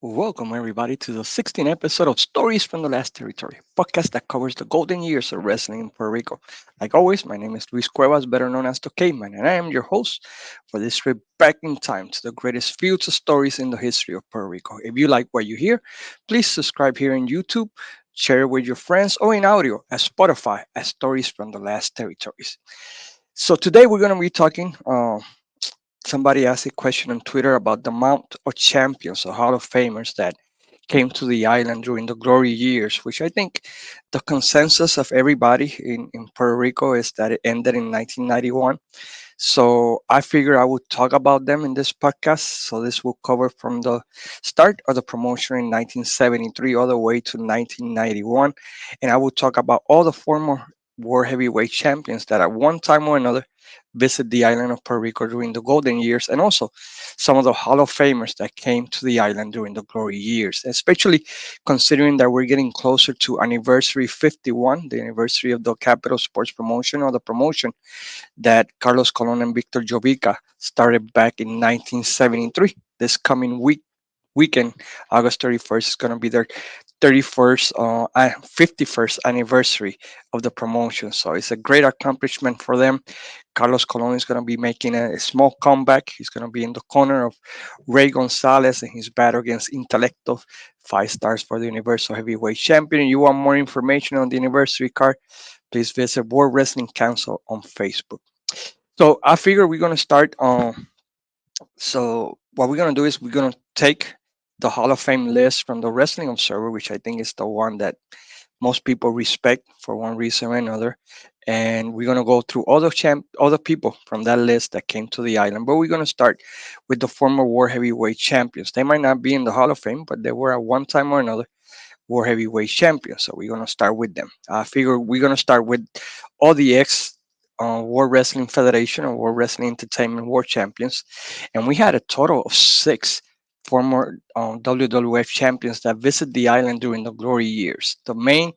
Welcome, everybody, to the 16th episode of Stories from the Last Territory, podcast that covers the golden years of wrestling in Puerto Rico. Like always, my name is Luis Cuevas, better known as the Caveman, and I am your host for this trip back in time to the greatest feuds of stories in the history of Puerto Rico. If you like what you hear, please subscribe here on YouTube, share it with your friends, or in audio at Spotify as Stories from the Last Territories. So today we're going to be talking. Somebody asked a question on Twitter about the amount of champions or Hall of Famers that came to the island during the glory years, which I think the consensus of everybody in Puerto Rico is that it ended in 1991. So I figured I would talk about them in this podcast. So this will cover from the start of the promotion in 1973 all the way to 1991. And I will talk about all the former world heavyweight champions that at one time or another visit the island of Puerto Rico during the golden years, and also some of the Hall of Famers that came to the island during the glory years, especially considering that we're getting closer to anniversary 51, the anniversary of the Capital Sports Promotion or the promotion that Carlos Colon and Victor Jovica started back in 1973. This coming weekend, August 31st, is going to be their 31st, 51st anniversary of the promotion. So it's a great accomplishment for them. Carlos Colon is going to be making a small comeback. He's going to be in the corner of Ray Gonzalez in his battle against Intelecto, 5 stars for the Universal Heavyweight Champion. You want more information on the anniversary card? Please visit World Wrestling Council on Facebook. So I figure we're gonna start. So what we're gonna do is we're gonna take the Hall of Fame list from the Wrestling Observer, which I think is the one that most people respect for one reason or another, and we're gonna go through other people from that list that came to the island. But we're gonna start with the former World Heavyweight Champions. They might not be in the Hall of Fame, but they were at one time or another World Heavyweight Champions. So we're gonna start with them. I figure we're gonna start with all the ex World Wrestling Federation or World Wrestling Entertainment World Champions, and we had a total of 6 former WWF champions that visit the island during the glory years. The main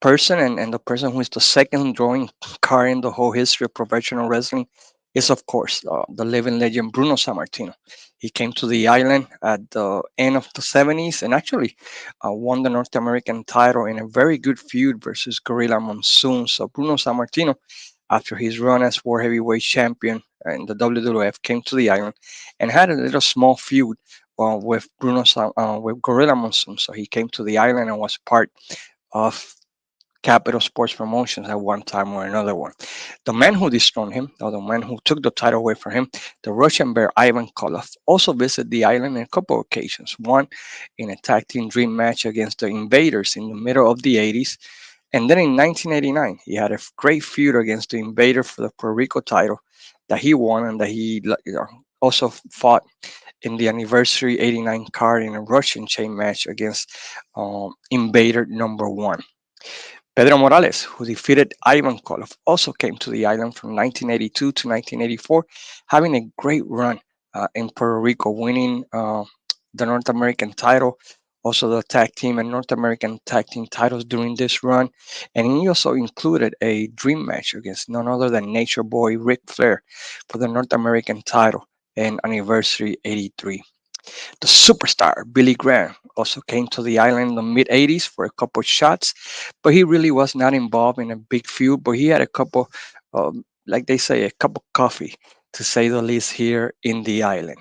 person and the person who is the second drawing card in the whole history of professional wrestling is, of course, the living legend Bruno Sammartino. He came to the island at the end of the 70s and actually won the North American title in a very good feud versus Gorilla Monsoon. So Bruno Sammartino, after his run as World Heavyweight Champion in the WWF, came to the island and had a little small feud with with Gorilla Monsoon. So he came to the island and was part of Capital Sports Promotions at one time or another one. The man who dethroned him, or the man who took the title away from him, the Russian bear Ivan Koloff, also visited the island on a couple of occasions. One in a tag team dream match against the Invaders in the middle of the 80s. And then in 1989, he had a great feud against the Invader for the Puerto Rico title that he won and that he also fought in the anniversary 89 card in a Russian chain match against Invader number one. Pedro Morales, who defeated Ivan Koloff, also came to the island from 1982 to 1984, having a great run in Puerto Rico, winning the North American title, also the tag team and North American tag team titles during this run. And he also included a dream match against none other than Nature Boy Ric Flair for the North American title in anniversary 83. The superstar Billy Graham also came to the island in the mid 80s for a couple shots, but he really was not involved in a big feud. But he had a couple, like they say, a cup of coffee, to say the least, here in the island.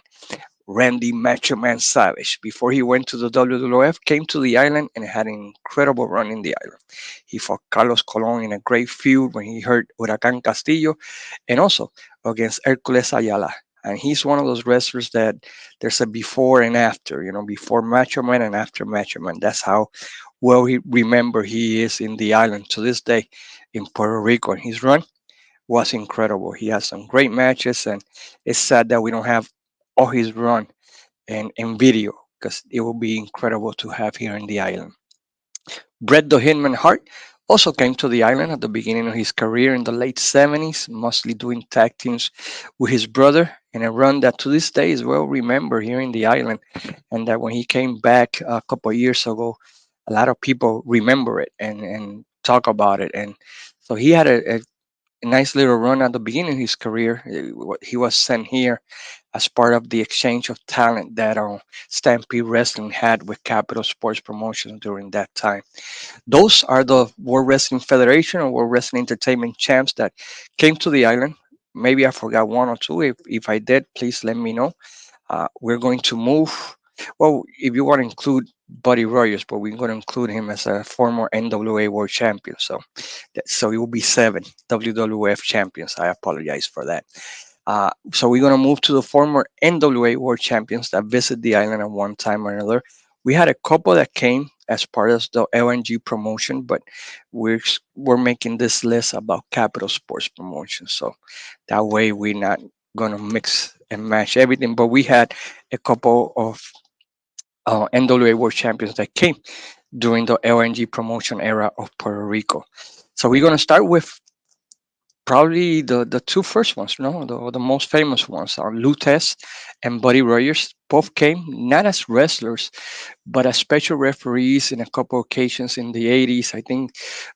Randy Macho Man Savage, before he went to the WWF, came to the island and had an incredible run in the island. He fought Carlos Colon in a great feud when he hurt Huracan Castillo and also against Hercules Ayala. And he's one of those wrestlers that there's a before and after, before Macho Man and after Macho Man. That's how well he remember he is in the island to this day in Puerto Rico. And his run was incredible. He has some great matches, and it's sad that we don't have all his run and video because it will be incredible to have here in the island. Bret the Hitman Hart also came to the island at the beginning of his career in the late 70s, mostly doing tag teams with his brother in a run that to this day is well remembered here in the island. And that when he came back a couple of years ago, a lot of people remember it and talk about it. And so he had a nice little run at the beginning of his career. He was sent here as part of the exchange of talent that Stampede Wrestling had with Capital Sports Promotions during that time. Those are the World Wrestling Federation or World Wrestling Entertainment champs that came to the island. Maybe I forgot one or two. If I did, please let me know. We're going to move. Well, if you want to include Buddy Rogers, but we're going to include him as a former NWA World Champion. So it will be seven WWF champions. I apologize for that. So we're gonna move to the former NWA World Champions that visit the island at one time or another. We had a couple that came as part of the LNG promotion, but we're making this list about Capital Sports Promotion. So that way we're not gonna mix and match everything. But we had a couple of NWA World Champions that came during the LNG promotion era of Puerto Rico. So we're gonna start with probably the two first ones, no, the most famous ones are Lutes and Buddy Rogers. Both came not as wrestlers, but as special referees in a couple occasions in the 80s. I think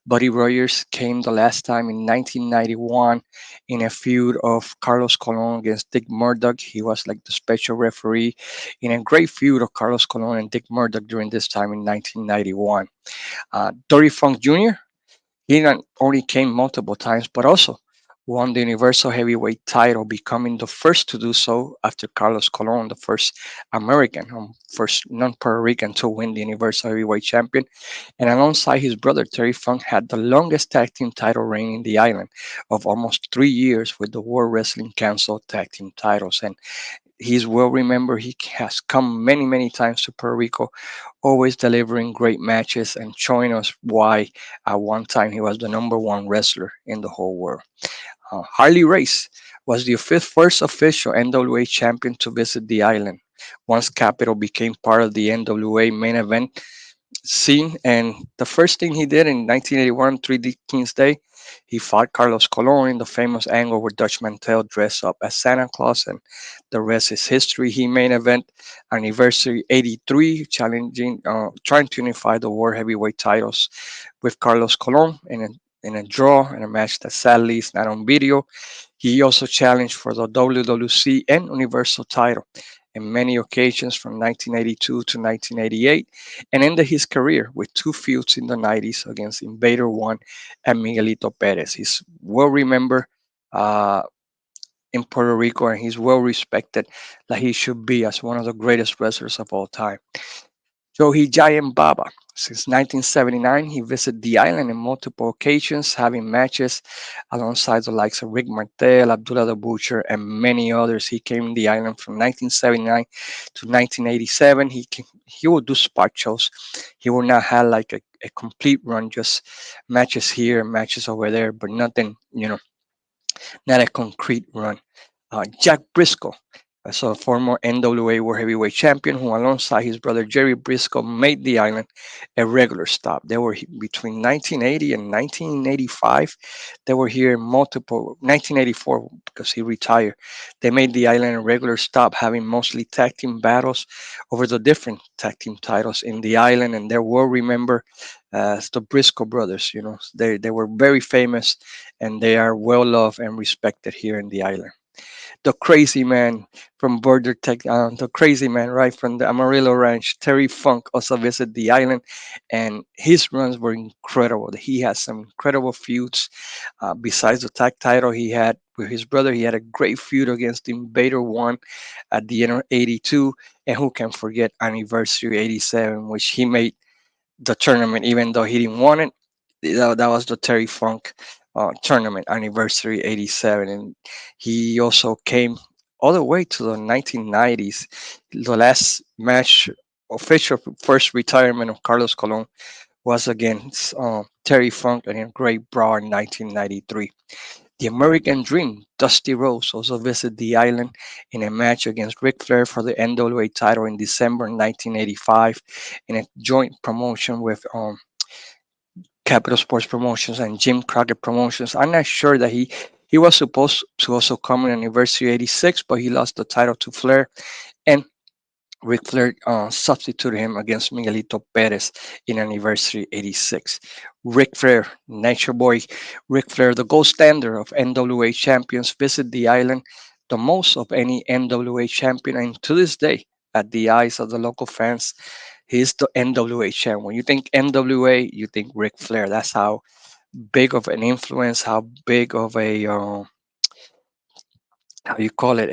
Buddy Rogers came the last time in 1991 in a feud of Carlos Colon against Dick Murdoch. He was like the special referee in a great feud of Carlos Colon and Dick Murdoch during this time in 1991. Dory Funk Jr. He not only came multiple times, but also won the Universal Heavyweight title, becoming the first to do so after Carlos Colon, the first American, first non-Puerto Rican to win the Universal Heavyweight Champion. And alongside his brother, Terry Funk had the longest tag team title reign in the island of almost 3 years with the World Wrestling Council tag team titles. And he's well remembered. He has come many, many times to Puerto Rico, always delivering great matches and showing us why at one time he was the number one wrestler in the whole world. Harley Race was the fifth first official NWA champion to visit the island. Once Capital became part of the NWA main event scene, and the first thing he did in 1981, 3D Kings Day, he fought Carlos Colon in the famous angle where Dutch Mantel dressed up as Santa Claus, and the rest is history. He main event anniversary 83, trying to unify the world heavyweight titles with Carlos Colon in a draw in a match that sadly is not on video. He also challenged for the WWC and Universal title in many occasions from 1982 to 1988, and ended his career with two feuds in the 90s against Invader One and Miguelito Perez. He's well remembered uh, in Puerto Rico, and he's well respected, like he should be, as one of the greatest wrestlers of all time. Johi Giant Baba. Since 1979, he visited the island on multiple occasions, having matches alongside the likes of Rick Martel, Abdullah the Butcher, and many others. He came to the island from 1979 to 1987. He would do spot shows. He would not have like a complete run, just matches here, matches over there, but nothing, not a concrete run. Jack Briscoe, so a former NWA World Heavyweight Champion, who alongside his brother Jerry Briscoe made the island a regular stop. They were between 1980 and 1985. They were here in multiple 1984 because he retired. They made the island a regular stop, having mostly tag team battles over the different tag team titles in the island, and they were remembered as the Briscoe brothers. They were very famous, and they are well loved and respected here in the island. The crazy man from Border Tech, the crazy man right from the Amarillo Ranch, Terry Funk, also visited the island, and his runs were incredible. He had some incredible feuds. Besides the tag title he had with his brother, he had a great feud against Invader One at the end of '82, and who can forget Anniversary '87, which he made the tournament, even though he didn't want it. That was the Terry Funk tournament anniversary '87, and he also came all the way to the 1990s. The last match, official first retirement of Carlos Colon, was against Terry Funk in a great brawl in 1993. The American Dream, Dusty Rhodes, also visited the island in a match against Ric Flair for the NWA title in December 1985 in a joint promotion with Capital Sports Promotions and Jim Crockett Promotions. I'm not sure that he was supposed to also come in Anniversary '86, but he lost the title to Flair, and Ric Flair substituted him against Miguelito Perez in Anniversary '86. Ric Flair, Nature Boy, Ric Flair, the gold standard of NWA champions, visit the island the most of any NWA champion. And to this day, at the eyes of the local fans, he's the NWA champ. When you think NWA, you think Ric Flair. That's how big of an influence, how big of a how you call it,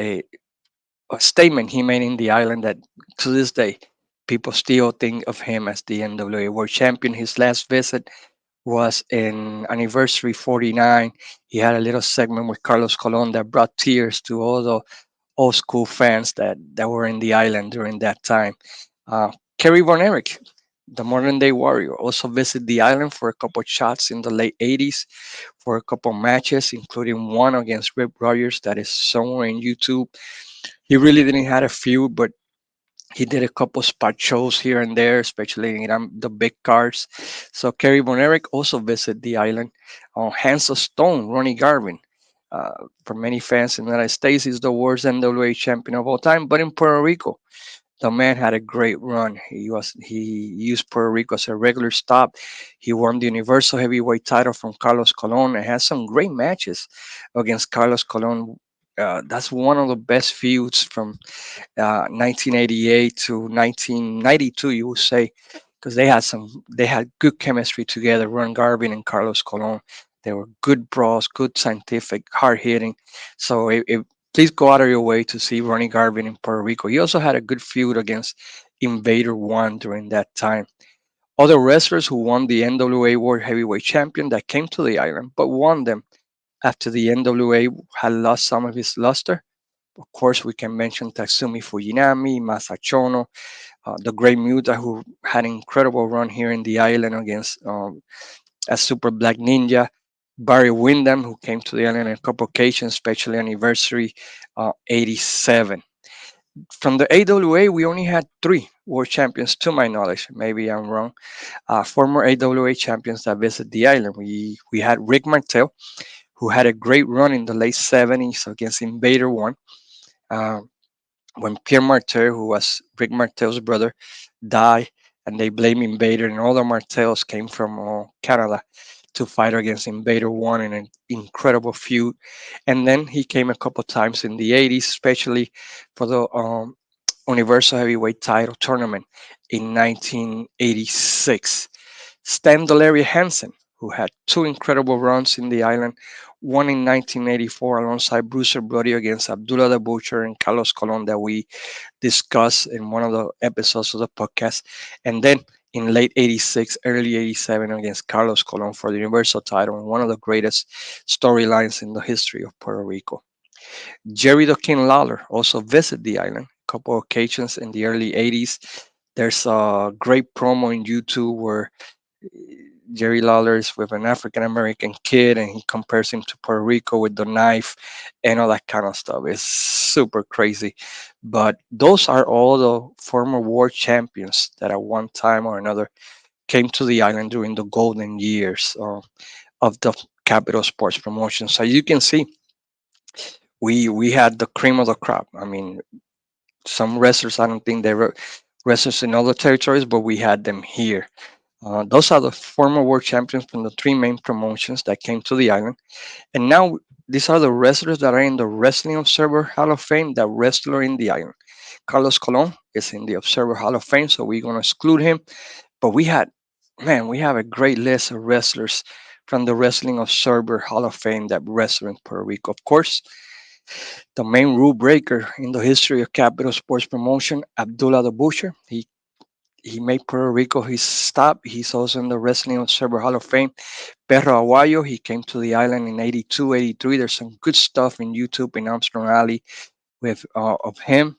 a statement he made in the island that to this day people still think of him as the NWA World Champion. His last visit was in anniversary 49. He had a little segment with Carlos Colon that brought tears to all the old school fans that were in the island during that time. Kerry Von Erich, the modern day warrior, also visited the island for a couple of shots in the late 80s for a couple of matches, including one against Rip Rogers that is somewhere in YouTube. He really didn't have a feud, but he did a couple spot shows here and there, especially in the big cars. So Kerry Von Erich also visited the island. Hands of Stone, Ronnie Garvin. For many fans in the United States, he's the worst NWA champion of all time. But in Puerto Rico, the man had a great run. He used Puerto Rico as a regular stop. He won the Universal Heavyweight title from Carlos Colon and had some great matches against Carlos Colon. That's one of the best feuds from 1988 to 1992, you would say, because they had good chemistry together. Ron Garvin and Carlos Colon, they were good brawls, good scientific, hard hitting. So please go out of your way to see Ronnie Garvin in Puerto Rico. He also had a good feud against Invader One during that time. Other wrestlers who won the NWA World Heavyweight Champion that came to the island, but won them after the NWA had lost some of its luster. Of course, we can mention Tatsumi Fujinami, Masachono, the Great Muta, who had an incredible run here in the island against a Super Black Ninja. Barry Windham, who came to the island on a couple occasions, especially anniversary 87. From the AWA, we only had three world champions, to my knowledge. Maybe I'm wrong. Former AWA champions that visited the island. We had Rick Martel, who had a great run in the late 70s against Invader One. Uh, when Pierre Martel, who was Rick Martel's brother, died, and they blame Invader, and all the Martels came from Canada to fight against Invader One in an incredible feud. And then he came a couple times in the 80s, especially for the Universal Heavyweight title tournament in 1986. Stan Delaria Hansen, who had two incredible runs in the island, one in 1984 alongside Bruiser Brody against Abdullah the Butcher and Carlos Colon that we discussed in one of the episodes of the podcast, and then in late 86, early 87 against Carlos Colon for the Universal title, and one of the greatest storylines in the history of Puerto Rico. Jerry the King Lawler also visited the island a couple occasions in the early 80s. There's a great promo in YouTube where Jerry Lawler is with an African American kid and he compares him to Puerto Rico with the knife and all that kind of stuff. It's super crazy. But those are all the former world champions that at one time or another came to the island during the golden years of the Capital Sports promotion. So you can see we had the cream of the crop. I mean, some wrestlers, I don't think they were wrestlers in other territories, but we had them here. Those are the former world champions from the three main promotions that came to the island. And now these are the wrestlers that are in the Wrestling Observer Hall of Fame that wrestler in the island. Carlos Colon is in the Observer Hall of Fame, so we're going to exclude him. But we have a great list of wrestlers from the Wrestling Observer Hall of Fame that wrestle in Puerto Rico. Of course, the main rule breaker in the history of Capital Sports Promotion, Abdullah the Butcher. He made Puerto Rico his stop. He's also in the Wrestling Observer Hall of Fame. Perro Aguayo, he came to the island in 82, 83. There's some good stuff in YouTube in Armstrong Alley with of him.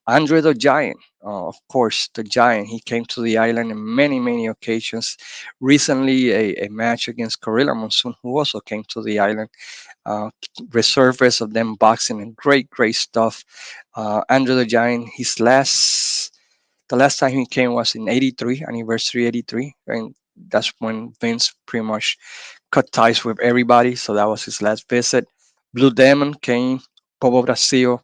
Andre the Giant, of course, the Giant. He came to the island on many, many occasions. Recently, a match against Gorilla Monsoon, who also came to the island. Uh, Resurface of them boxing and great, great stuff. Andre the Giant, the last time he came was in 83, anniversary 83. And that's when Vince pretty much cut ties with everybody. So that was his last visit. Blue Demon came, Bobo Brasil,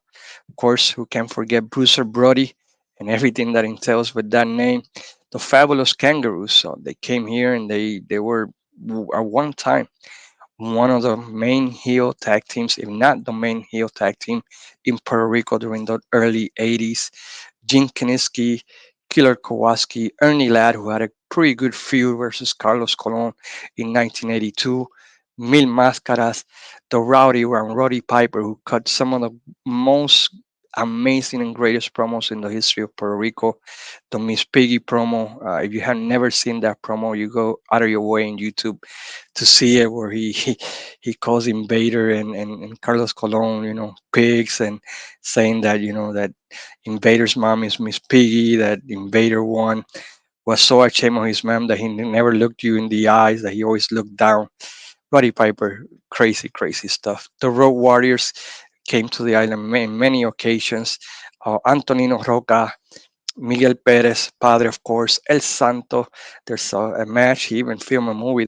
of course, who can forget Bruiser Brody and everything that entails with that name. The Fabulous Kangaroos, so they came here and they were at one time one of the main heel tag teams, if not the main heel tag team in Puerto Rico during the early 80s. Jim Kiniski, Killer Kowalski, Ernie Ladd, who had a pretty good feud versus Carlos Colon in 1982. Mil Máscaras, the Rowdy and Roddy Piper, who cut some of the most amazing and greatest promos in the history of Puerto Rico. The Miss Piggy promo. If you have never seen that promo, you go out of your way in YouTube to see it, where he calls Invader and Carlos Colon, pigs, and saying that, that Invader's mom is Miss Piggy, that Invader one was so ashamed of his mom that he never looked you in the eyes, that he always looked down. Roddy Piper, crazy, crazy stuff. The Road Warriors came to the island in many occasions. Antonino Roca, Miguel Perez, Padre, of course, El Santo. There's a match. He even filmed a movie.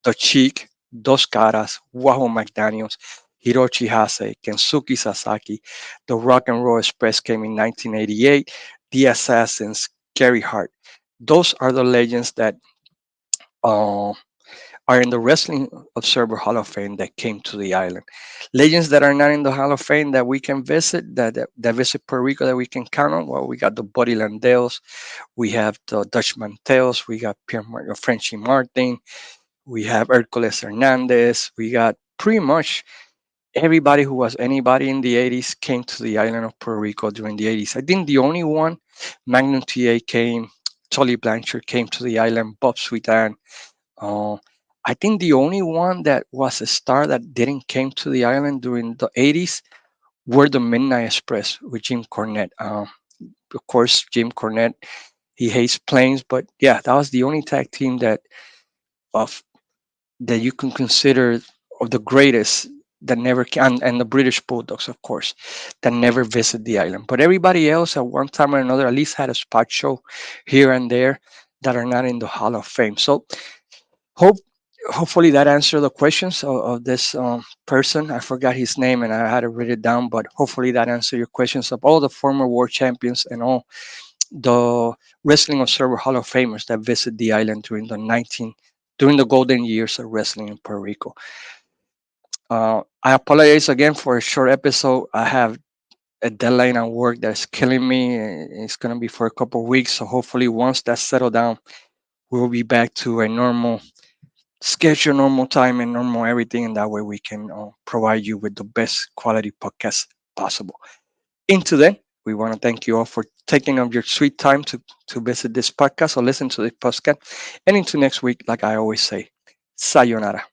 The Cheek, Dos Caras, Wahoo McDaniels, Hiroshi Hase, Kensuke Sasaki. The Rock and Roll Express came in 1988. The Assassins, Gary Hart. Those are the legends that uh, are in the Wrestling Observer Hall of Fame that came to the island. Legends that are not in the Hall of Fame that we can visit, that visit Puerto Rico, that we can count on. Well, we got the Buddy Landales, we have the Dutch Mantels, we got Frenchie Martin, we have Hercules Hernandez. We got pretty much everybody who was anybody in the 80s came to the island of Puerto Rico during the 80s. I think the only one, Magnum TA came, Tully Blanchard came to the island, Bob Sweetan. Uh, I think the only one that was a star that didn't came to the island during the 80s were the Midnight Express with Jim Cornette. Of course, Jim Cornette, he hates planes, but yeah, that was the only tag team of that you can consider of the greatest that never can, and the British Bulldogs, of course, that never visit the island. But everybody else at one time or another at least had a spot show here and there that are not in the Hall of Fame. So hope hopefully that answered the questions of this person. I forgot his name and I had to write it down, but hopefully that answered your questions of all the former world champions and all the Wrestling Observer Hall of Famers that visit the island during the golden years of wrestling in Puerto Rico. I apologize again for a short episode. I have a deadline at work that's killing me. It's gonna be for a couple of weeks, so hopefully once that's settled down, we'll be back to a normal schedule, normal time, and normal everything, and that way we can provide you with the best quality podcast possible. Into then, we want to thank you all for taking up your sweet time to visit this podcast or listen to this podcast. And into next week, like I always say, sayonara.